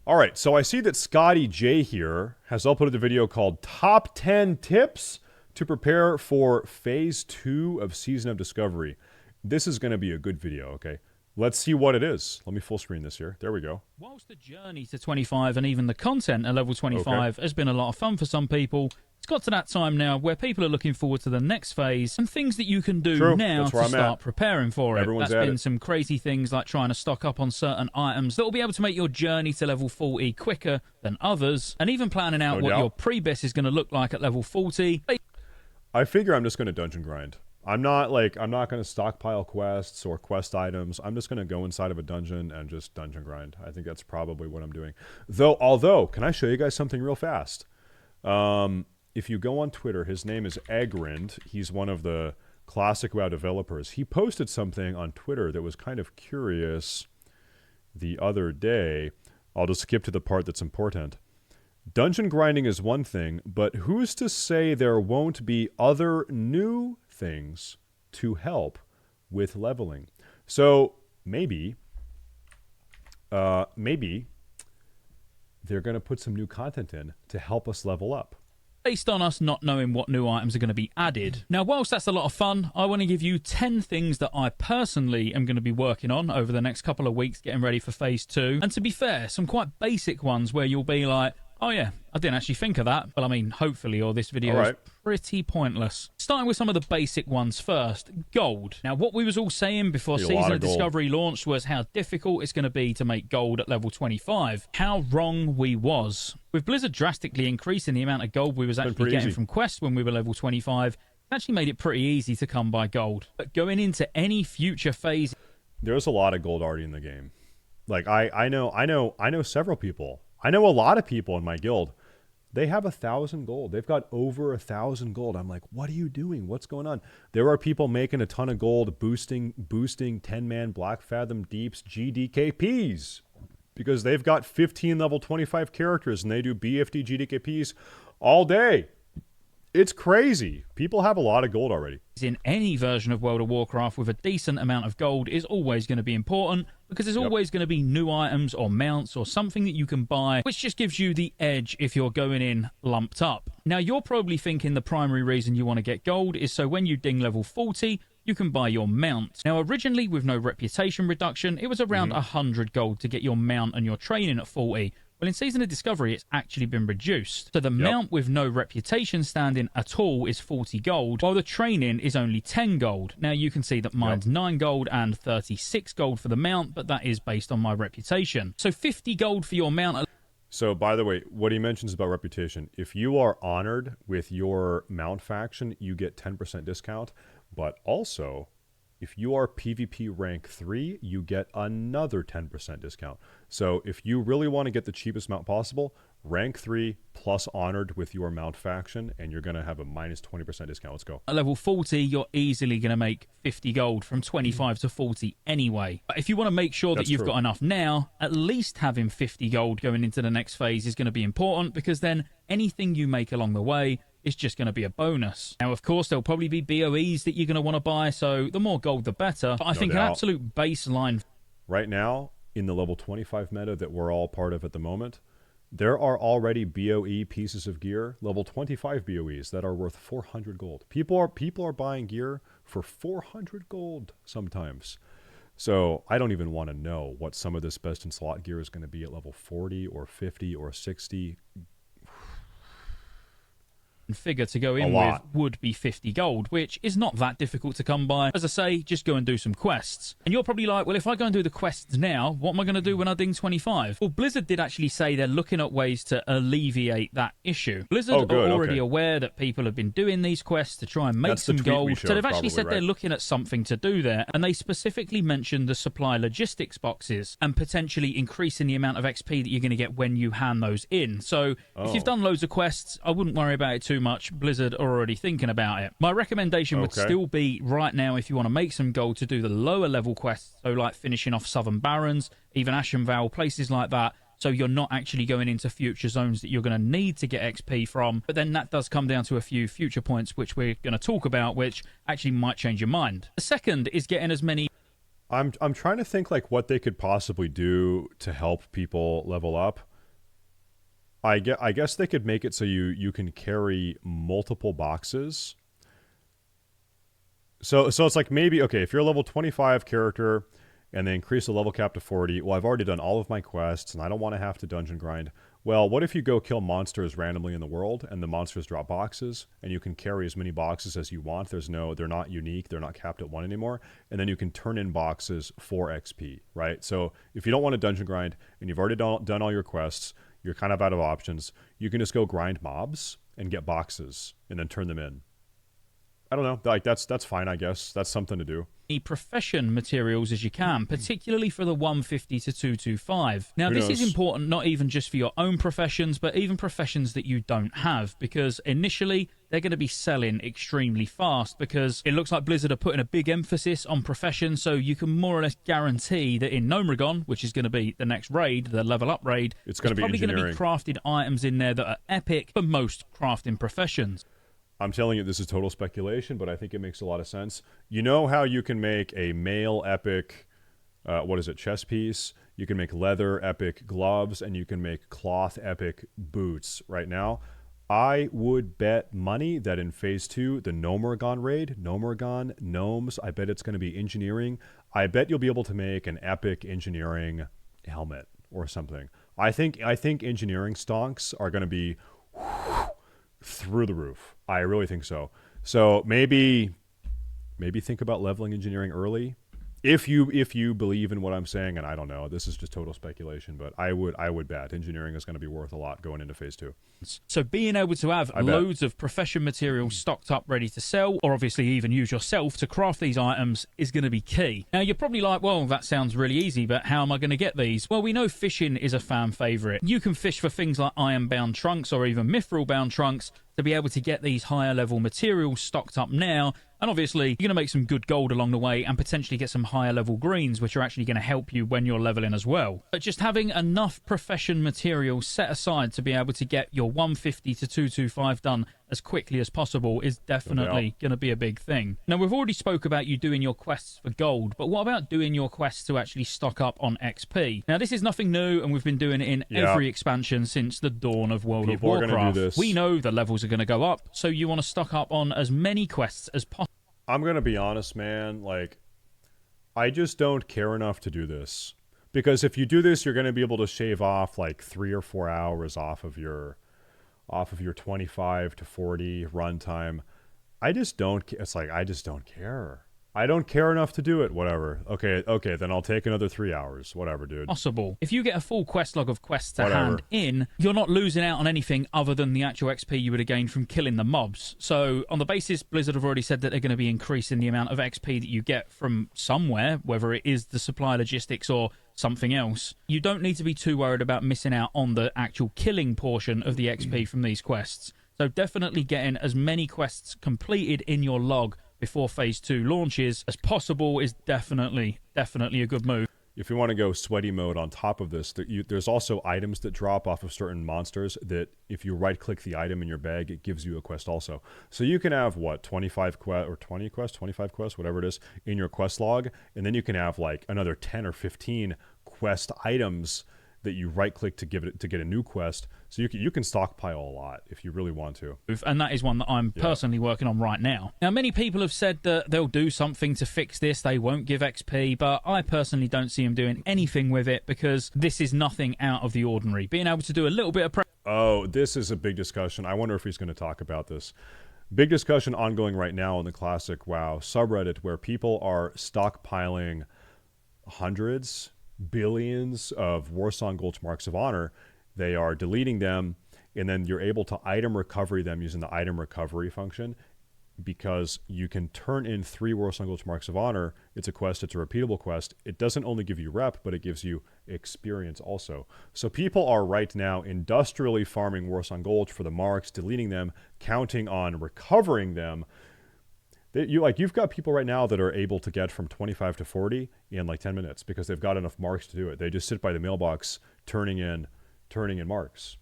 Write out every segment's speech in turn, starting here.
All right, so I see that Scottejaye here has uploaded a video called Top 10 Tips to Prepare for Phase 2 of Season of Discovery. This is going to be a good video, okay? Let's see what it is. Let me full screen this here. There we go. Whilst the journey to 25 and even the content at level 25 has been a lot of fun for some people, it's got to that time now where people are looking forward to the next phase and things that you can do now to start preparing for it. That's been some crazy things like trying to stock up on certain items that will be able to make your journey to level 40 quicker than others, and even planning out what your pre-biss is going to look like at level 40. I figure I'm just going to dungeon grind. I'm not going to stockpile quests or quest items. I'm just going to go inside of a dungeon and just dungeon grind. I think that's probably what I'm doing. Although, can I show you guys something real fast? If you go on Twitter, his name is Egrind. He's one of the classic WoW developers. He posted something on Twitter that was kind of curious the other day. I'll just skip to the part that's important. Dungeon grinding is one thing, but who's to say there won't be other new things to help with leveling? So maybe they're going to put some new content in to help us level up, based on us not knowing what new items are going to be added. Now, whilst that's a lot of fun, I want to give you 10 things that I personally am going to be working on over the next couple of weeks getting ready for Phase 2. And to be fair, some quite basic ones where you'll be like, oh yeah, I didn't actually think of that. Well, I mean, hopefully, or this video is pretty pointless. Starting with some of the basic ones first. Gold. Now, what we was all saying before Season of Discovery launched was how difficult it's going to be to make gold at level 25. How wrong we was. With Blizzard drastically increasing the amount of gold we was actually getting from quests when we were level 25, it actually made it pretty easy to come by gold. But going into any future phase, there's a lot of gold already in the game. Like I know several people. I know a lot of people in my guild. They have 1,000 gold. They've got over 1,000 gold. I'm like, what are you doing? What's going on? There are people making a ton of gold, boosting 10-man Black Fathom Deeps GDKPs because they've got 15 level 25 characters and they do BFD GDKPs all day. It's crazy. People have a lot of gold already. In any version of World of Warcraft with a decent amount of gold is always going to be important because there's always going to be new items or mounts or something that you can buy which just gives you the edge if you're going in lumped up. Now, you're probably thinking the primary reason you want to get gold is so when you ding level 40, you can buy your mount. Now, originally with no reputation reduction, it was around 100 gold to get your mount and your training at 40. Well, in Season of Discovery, it's actually been reduced. So the mount with no reputation standing at all is 40 gold, while the training is only 10 gold. Now, you can see that mine's 9 gold and 36 gold for the mount, but that is based on my reputation. So 50 gold for your mount. So, by the way, what he mentions about reputation, if you are honored with your mount faction, you get 10% discount, but also if you are PvP rank 3, you get another 10% discount. So if you really want to get the cheapest mount possible, rank 3 plus honored with your mount faction, and you're going to have a minus 20% discount. Let's go. At level 40, you're easily going to make 50 gold from 25 to 40 anyway. But if you want to make sure that you've got enough now, at least having 50 gold going into the next phase is going to be important because then anything you make along the way is just going to be a bonus. Now, of course, there'll probably be BOEs that you're going to want to buy, so the more gold, the better. But I think an absolute baseline. Right now, in the level 25 meta that we're all part of at the moment, there are already BOE pieces of gear, level 25 BOEs, that are worth 400 gold. People are buying gear for 400 gold sometimes. So I don't even want to know what some of this best in slot gear is going to be at level 40 or 50 or 60. Figure to go in with would be 50 gold, which is not that difficult to come by. As I say, just go and do some quests. And you're probably like, well, if I go and do the quests now, what am I going to do when I ding 25? Well, Blizzard did actually say they're looking at ways to alleviate that issue. Blizzard are already aware that people have been doing these quests to try and make some gold. So they've actually said they're looking at something to do there. And they specifically mentioned the supply logistics boxes and potentially increasing the amount of XP that you're going to get when you hand those in. So if you've done loads of quests, I wouldn't worry about it too much. Blizzard are already thinking about it. My recommendation would still be right now, if you want to make some gold, to do the lower level quests, so like finishing off Southern Barrens, even Ashenvale, places like that, so you're not actually going into future zones that you're going to need to get XP from. But then that does come down to a few future points which we're going to talk about, which actually might change your mind. The second is getting as many... I'm trying to think like what they could possibly do to help people level up. I guess they could make it so you can carry multiple boxes. So it's like maybe, okay, if you're a level 25 character and they increase the level cap to 40, well, I've already done all of my quests and I don't want to have to dungeon grind. Well, what if you go kill monsters randomly in the world and the monsters drop boxes and you can carry as many boxes as you want? They're not unique, they're not capped at 1 anymore, and then you can turn in boxes for XP, right? So if you don't want to dungeon grind and you've already done all your quests, you're kind of out of options, you can just go grind mobs and get boxes and then turn them in. I don't know. Like that's fine, I guess. That's something to do. Profession materials as you can, particularly for the 150 to 225. Now, this is important not even just for your own professions, but even professions that you don't have, because initially they're going to be selling extremely fast, because it looks like Blizzard are putting a big emphasis on professions, so you can more or less guarantee that in Gnomeregan, which is going to be the next raid, the level up raid, it's going to be probably going to be crafted items in there that are epic for most crafting professions. I'm telling you, this is total speculation, but I think it makes a lot of sense. You know how you can make a mail epic, chest piece? You can make leather epic gloves, and you can make cloth epic boots right now. I would bet money that in Phase 2, the Gnomeregan raid, Gnomes, I bet it's going to be engineering. I bet you'll be able to make an epic engineering helmet or something. I think engineering stonks are going to be through the roof. I really think so. So maybe think about leveling engineering early. If you believe in what I'm saying, and I don't know, this is just total speculation, but I would bet engineering is going to be worth a lot going into Phase 2. So being able to have loads of profession materials stocked up ready to sell, or obviously even use yourself to craft these items, is going to be key. Now you're probably like, well, that sounds really easy, but how am I going to get these? Well, we know fishing is a fan favourite. You can fish for things like iron-bound trunks or even mithril-bound trunks to be able to get these higher level materials stocked up now. And obviously, you're going to make some good gold along the way and potentially get some higher level greens, which are actually going to help you when you're leveling as well. But just having enough profession materials set aside to be able to get your 150 to 225 done as quickly as possible is definitely going to be a big thing. Now, we've already spoke about you doing your quests for gold, but what about doing your quests to actually stock up on XP? Now, this is nothing new, and we've been doing it in every expansion since the dawn of World of Warcraft. We know the levels are going to go up, so you want to stock up on as many quests as possible. I'm going to be honest, man. Like, I just don't care enough to do this. Because if you do this, you're going to be able to shave off like 3 or 4 hours off of your 25 to 40 runtime. I just don't. It's like I just don't care. I don't care enough to do it. Whatever. Okay. Then I'll take another 3 hours. Whatever, dude. Possible. If you get a full quest log of quests to hand in, you're not losing out on anything other than the actual XP you would have gained from killing the mobs. So on the basis, Blizzard have already said that they're going to be increasing the amount of XP that you get from somewhere, whether it is the supply logistics or something else. You don't need to be too worried about missing out on the actual killing portion of the XP from these quests. So definitely getting as many quests completed in your log before Phase 2 launches as possible is definitely a good move. If you want to go sweaty mode on top of this, there's also items that drop off of certain monsters that if you right-click the item in your bag, it gives you a quest also. So you can have, 25 quests, whatever it is, in your quest log, and then you can have like another 10 or 15 quest items that you right-click to get a new quest. So you can stockpile a lot if you really want to. And that is one that I'm personally working on right now. Now, many people have said that they'll do something to fix this. They won't give XP, but I personally don't see them doing anything with it because this is nothing out of the ordinary. Being able to do a little bit of... this is a big discussion. I wonder if he's going to talk about this. Big discussion ongoing right now in the classic WoW subreddit where people are stockpiling hundreds, billions of Warsong Gulch Marks of Honor. They are deleting them, and then you're able to item recovery them using the item recovery function because you can turn in 3 Warsong Gulch Marks of Honor. It's a quest. It's a repeatable quest. It doesn't only give you rep, but it gives you experience also. So people are right now industrially farming Warsong Gulch for the marks, deleting them, counting on recovering them. You've got people right now that are able to get from 25 to 40 in like 10 minutes because they've got enough marks to do it. They just sit by the mailbox turning in marks.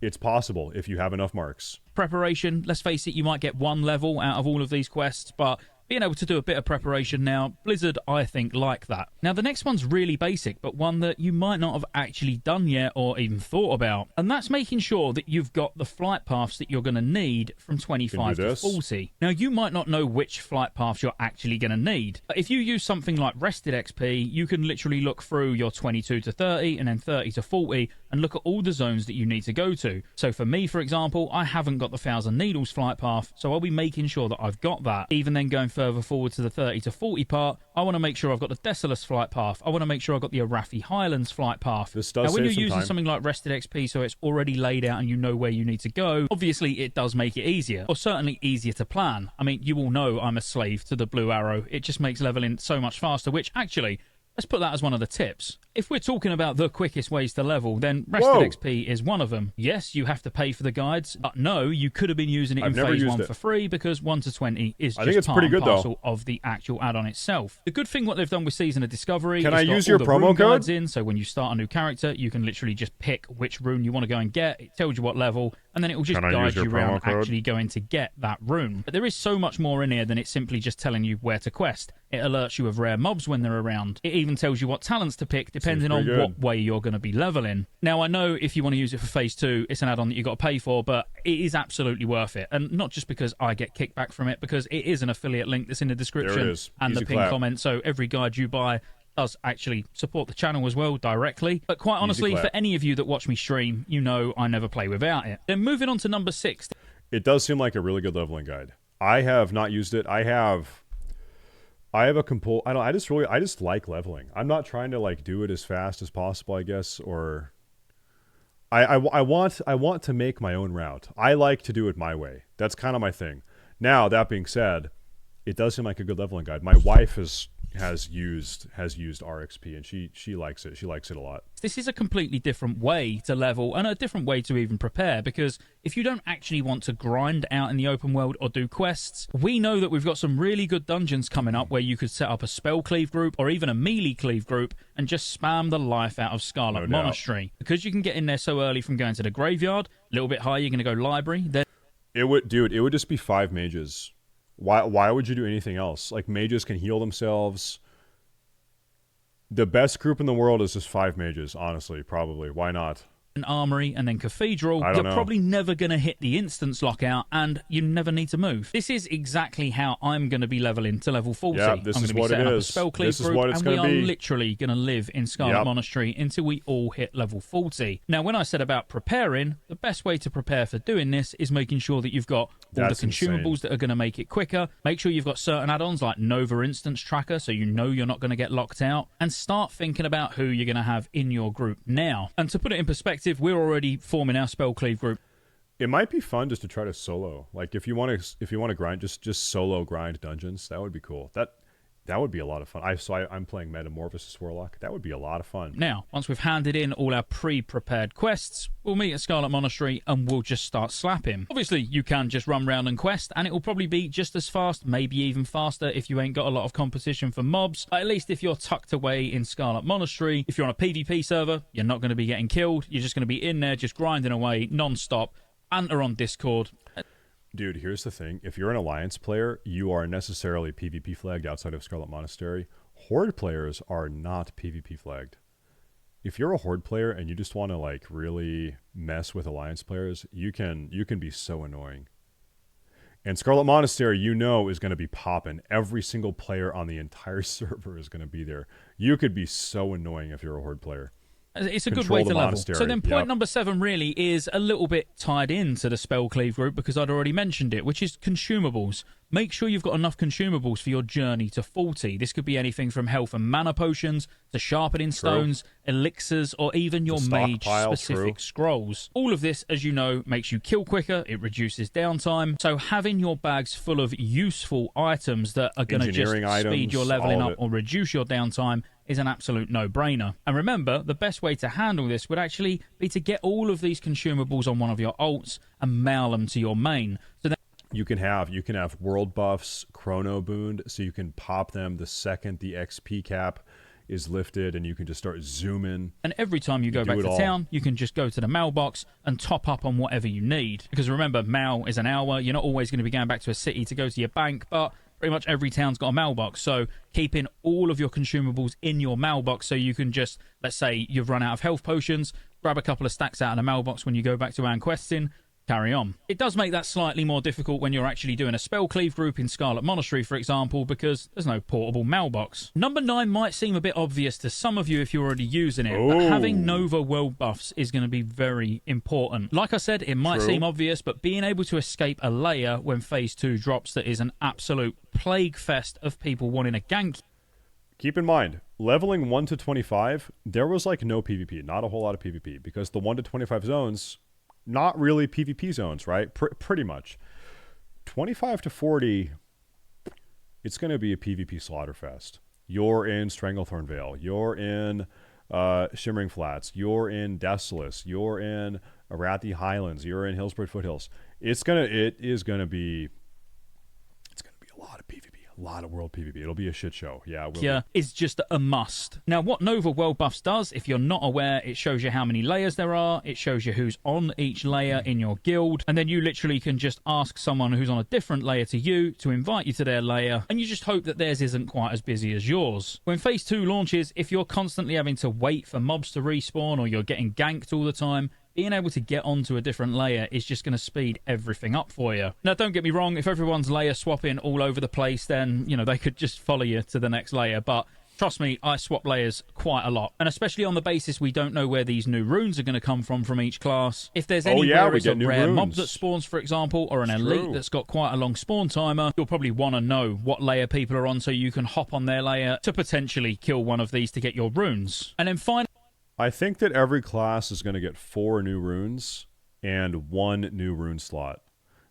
It's possible if you have enough marks. Preparation, let's face it, you might get 1 level out of all of these quests, but being able to do a bit of preparation now, Blizzard, I think, like that. Now, the next one's really basic, but one that you might not have actually done yet or even thought about, and that's making sure that you've got the flight paths that you're going to need from 25 to 40. Now, you might not know which flight paths you're actually going to need, but if you use something like Rested XP, you can literally look through your 22 to 30 and then 30 to 40 and look at all the zones that you need to go to. So for me, for example, I haven't got the Thousand Needles flight path, so I'll be making sure that I've got that. Even then going further forward to the 30 to 40 part, I want to make sure I've got the Desolace flight path. I want to make sure I've got the Arathi Highlands flight path. This does now, when you're using time. something like Rested XP, so it's already laid out and you know where you need to go, obviously it does make it easier, or certainly easier to plan. I mean, you all know I'm a slave to the blue arrow. It just makes leveling so much faster, which actually, let's put that as one of the tips. If we're talking about the quickest ways to level, then Rested XP is one of them. Yes, you have to pay for the guides, but no, you could have been using it in Phase 1 for free, because 1 to 20 is just part and parcel of the actual add-on itself. The good thing what they've done with Season of Discovery Can is I use your promo code? In, so when you start a new character, you can literally just pick which rune you want to go and get. It tells you what level, and then it will just guide you around actually going to get that rune. But there is so much more in here than it's simply just telling you where to quest. It alerts you of rare mobs when they're around. It even tells you what talents to pick depending on what way you're going to be leveling. Now, I know if you want to use it for Phase 2, it's an add-on that you've got to pay for, but it is absolutely worth it. And not just because I get kickback from it, because it is an affiliate link that's in the description and the pinned comment, so every guide you buy does actually support the channel as well directly. But quite honestly, for any of you that watch me stream, you know I never play without it. Then moving on to number 6. It does seem like a really good leveling guide. I have not used it. I have a I just like leveling. I'm not trying to like do it as fast as possible, I guess, or I want to make my own route. I like to do it my way. That's kind of my thing. Now, that being said, it does seem like a good leveling guide. My wife has used RXP, and she likes it. She likes it a lot. This is a completely different way to level and a different way to even prepare, because if you don't actually want to grind out in the open world or do quests, we know that we've got some really good dungeons coming up where you could set up a spell cleave group or even a melee cleave group and just spam the life out of Scarlet Monastery. Because you can get in there so early from going to the graveyard, a little bit higher, you're going to go library. Then it would just be 5 mages. Why would you do anything else? Like, mages can heal themselves. The best group in the world is just 5 mages, honestly, probably. Why not? An armory and then cathedral, you're probably never going to hit the instance lockout, and you never need to move. This is exactly how I'm going to be leveling to level 40. Yeah, this I'm is going to be what setting it up is. a spell cleave This is group, what it's and we going to are be. literally going to live in Scarlet Monastery until we all hit level 40. Now, when I said about preparing, the best way to prepare for doing this is making sure that you've got all the consumables that are going to make it quicker. Make sure you've got certain add-ons like Nova Instance Tracker, so you know you're not going to get locked out, and start thinking about who you're going to have in your group now. And to put it in perspective, we're already forming our spell cleave group. It might be fun just to try to solo. Like, if you want to grind, just solo grind dungeons. That would be cool. That would be a lot of fun. I'm playing Metamorphosis Warlock. That would be a lot of fun. Now, once we've handed in all our pre-prepared quests, we'll meet at Scarlet Monastery and we'll just start slapping. Obviously, you can just run around and quest, and it will probably be just as fast, maybe even faster if you ain't got a lot of competition for mobs. But at least if you're tucked away in Scarlet Monastery, if you're on a PvP server, you're not going to be getting killed. You're just going to be in there just grinding away non-stop. Enter on Discord. Dude, here's the thing. If you're an Alliance player, you are necessarily PvP flagged outside of Scarlet Monastery. Horde players are not PvP flagged. If you're a Horde player and you just want to like really mess with Alliance players, you can be so annoying. And Scarlet Monastery, you know, is going to be popping. Every single player on the entire server is going to be there. You could be so annoying if you're a Horde player. It's a good way to level. So then point number 7 really is a little bit tied into the spell cleave group, because I'd already mentioned it, which is consumables. Make sure you've got enough consumables for your journey to 40. This could be anything from health and mana potions to sharpening stones, elixirs, or even your mage-specific scrolls. All of this, as you know, makes you kill quicker, it reduces downtime. So having your bags full of useful items that are going to just speed your leveling up or reduce your downtime is an absolute no-brainer. And remember, the best way to handle this would actually be to get all of these consumables on one of your alts and mail them to your main. So then you can have world buffs chrono booned, so you can pop them the second the XP cap is lifted, and you can just start zooming. And every time you go back to town, you can just go to the mailbox and top up on whatever you need. Because remember, mail is an hour. You're not always going to be going back to a city to go to your bank, but Pretty much every town's got a mailbox, so keeping all of your consumables in your mailbox so you can just, let's say you've run out of health potions, grab a couple of stacks out of the mailbox when you go back to Ann questing, carry on. It does make that slightly more difficult when you're actually doing a spell cleave group in Scarlet Monastery, for example, because there's no portable mailbox. Number 9 might seem a bit obvious to some of you if you're already using it, but having Nova world buffs is going to be very important. Like I said, it might seem obvious, but being able to escape a layer when phase 2 drops that is an absolute plague fest of people wanting a gank. Keep in mind, leveling 1 to 25, there was like no PvP, not a whole lot of PvP, because the 1 to 25 zones, not really PvP zones, right? Pretty much. 25 to 40, it's going to be a PvP slaughterfest. You're in Stranglethorn Vale. You're in Shimmering Flats. You're in Desolace. You're in Arathi Highlands. You're in Hillsborough Foothills. It is gonna be a lot of PvP. A lot of world PvP. It'll be a shit show. Yeah, is just a must. Now, what Nova World Buffs does, if you're not aware, it shows you how many layers there are. It shows you who's on each layer in your guild. And then you literally can just ask someone who's on a different layer to you to invite you to their layer. And you just hope that theirs isn't quite as busy as yours. When Phase 2 launches, if you're constantly having to wait for mobs to respawn or you're getting ganked all the time, being able to get onto a different layer is just going to speed everything up for you. Now, don't get me wrong, if everyone's layer swapping all over the place, then, you know, they could just follow you to the next layer. But trust me, I swap layers quite a lot. And especially on the basis we don't know where these new runes are going to come from each class. If there's anywhere it's a rare mob that spawns, for example, or an elite that's got quite a long spawn timer, you'll probably want to know what layer people are on so you can hop on their layer to potentially kill one of these to get your runes. And then finally, I think that every class is going to get 4 new runes and 1 new rune slot.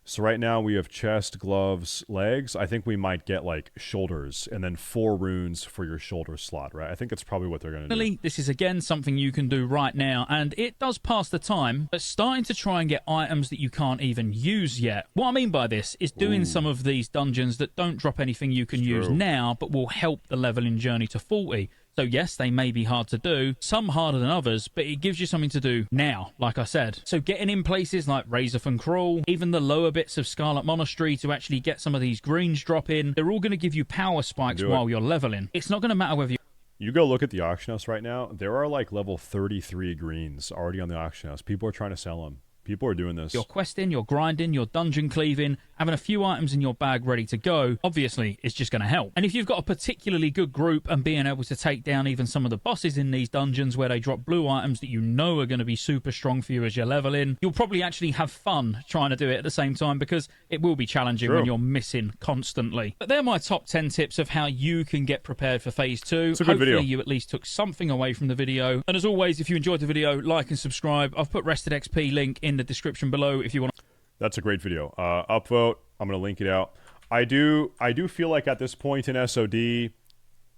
So right now we have chest, gloves, legs. I think we might get like shoulders and then 4 runes for your shoulder slot, right? I think that's probably what they're going to do. This is again something you can do right now, and it does pass the time, but starting to try and get items that you can't even use yet. What I mean by this is doing some of these dungeons that don't drop anything you can use now, but will help the leveling journey to 40. So yes, they may be hard to do, some harder than others, but it gives you something to do now, like I said. So getting in places like Razorfen Crawl, even the lower bits of Scarlet Monastery to actually get some of these greens drop in, they're all going to give you power spikes while you're leveling. It's not going to matter whether you go look at the auction house right now, there are like level 33 greens already on the auction house. People are trying to sell them. People are doing this. You're questing, you're grinding, you're dungeon cleaving, having a few items in your bag ready to go, obviously, it's just going to help. And if you've got a particularly good group and being able to take down even some of the bosses in these dungeons where they drop blue items that you know are going to be super strong for you as you're leveling, you'll probably actually have fun trying to do it at the same time because it will be challenging when you're missing constantly. But they're my top 10 tips of how you can get prepared for Phase 2. It's a good video. Hopefully you at least took something away from the video. And as always, if you enjoyed the video, like and subscribe. I've put Rested XP link in the description below if you want. That's a great video. Upvote. I'm going to link it out. I do feel like at this point in SOD,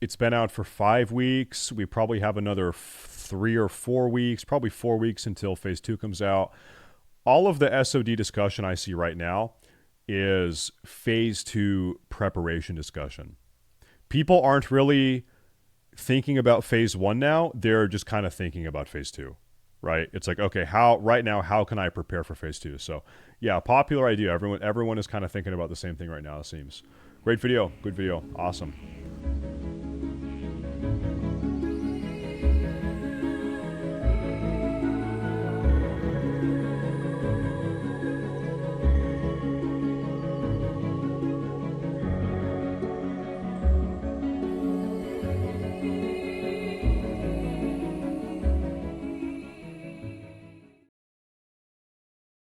it's been out for 5 weeks. We probably have another 3 or 4 weeks, probably 4 weeks until Phase 2 comes out. All of the SOD discussion I see right now is Phase 2 preparation discussion. People aren't really thinking about Phase 1 now. They're just kind of thinking about Phase 2. Right? It's like, okay, right now, how can I prepare for Phase 2? So, yeah, popular idea. Everyone is kind of thinking about the same thing right now, it seems. Great video. Good video. Awesome.